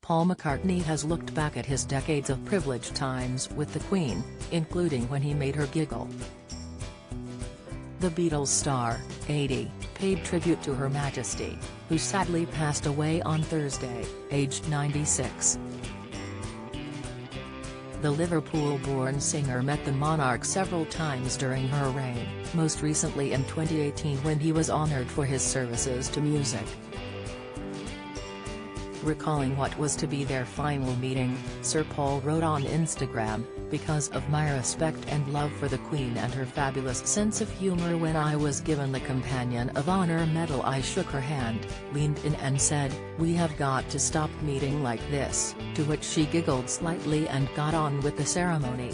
Paul McCartney has looked back at his decades of privileged times with the Queen, including when he made her giggle. The Beatles star, 80, paid tribute to Her Majesty, who sadly passed away on Thursday, aged 96. The Liverpool-born singer met the monarch several times during her reign, most recently in 2018 when he was honoured for his services to music. Recalling what was to be their final meeting, Sir Paul wrote on Instagram, "Because of my respect and love for the Queen and her fabulous sense of humour, when I was given the Companion of Honour medal I shook her hand, leaned in and said, 'We have got to stop meeting like this,' to which she giggled slightly and got on with the ceremony.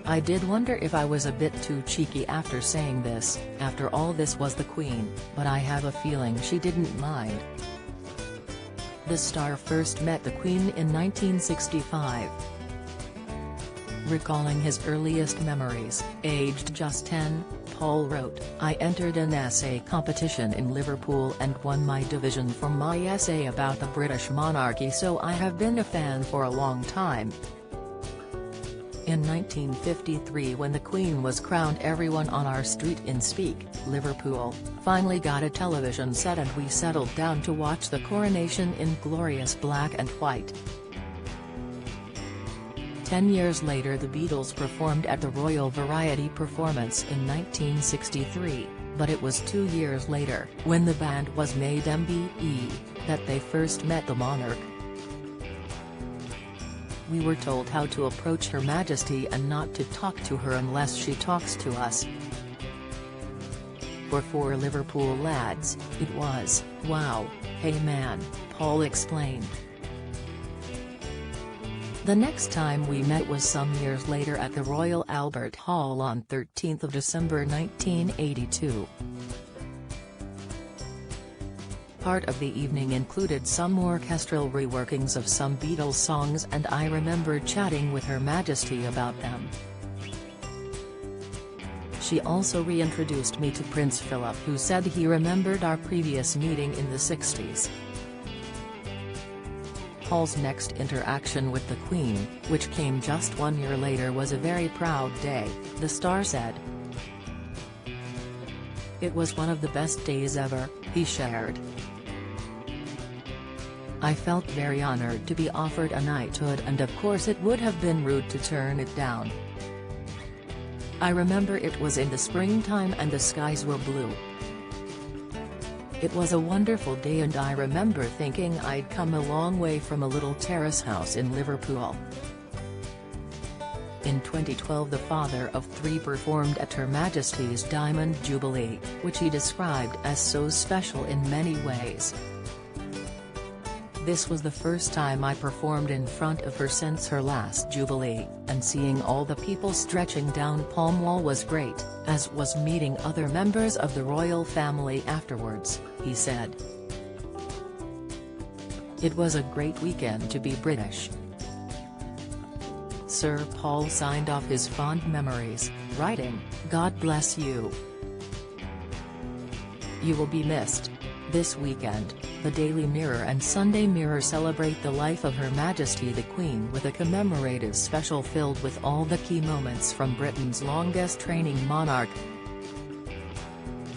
I did wonder if I was a bit too cheeky after saying this, after all this was the Queen, but I have a feeling she didn't mind." The star first met the Queen in 1965. Recalling his earliest memories, aged just 10, Paul wrote, "I entered an essay competition in Liverpool and won my division for my essay about the British monarchy, so I have been a fan for a long time." In 1953, when the Queen was crowned, everyone on our street in Speke, Liverpool, finally got a television set and we settled down to watch the coronation in glorious black and white. 10 years later, the Beatles performed at the Royal Variety Performance in 1963, but it was 2 years later, when the band was made MBE, that they first met the monarch. "We were told how to approach Her Majesty and not to talk to her unless she talks to us. For 4 Liverpool lads, it was, wow, hey man," Paul explained. The next time we met was some years later at the Royal Albert Hall on 13 December 1982. Part of the evening included some orchestral reworkings of some Beatles songs, and I remember chatting with Her Majesty about them. She also reintroduced me to Prince Philip, who said he remembered our previous meeting in the 60s. Paul's next interaction with the Queen, which came just 1 year later, was a very proud day, the star said. "It was one of the best days ever," he shared. "I felt very honored to be offered a knighthood, and of course it would have been rude to turn it down. I remember it was in the springtime and the skies were blue. It was a wonderful day, and I remember thinking I'd come a long way from a little terrace house in Liverpool." In 2012, the father of 3 performed at Her Majesty's Diamond Jubilee, which he described as so special in many ways. "This was the first time I performed in front of her since her last Jubilee, and seeing all the people stretching down Palm Wall was great, as was meeting other members of the royal family afterwards," he said. "It was a great weekend to be British." Sir Paul signed off his fond memories, writing, "God bless you. You will be missed." This weekend, the Daily Mirror and Sunday Mirror celebrate the life of Her Majesty the Queen with a commemorative special filled with all the key moments from Britain's longest-reigning monarch.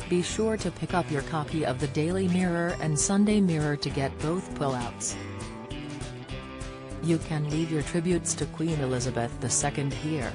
Be sure to pick up your copy of the Daily Mirror and Sunday Mirror to get both pullouts. You can leave your tributes to Queen Elizabeth II here.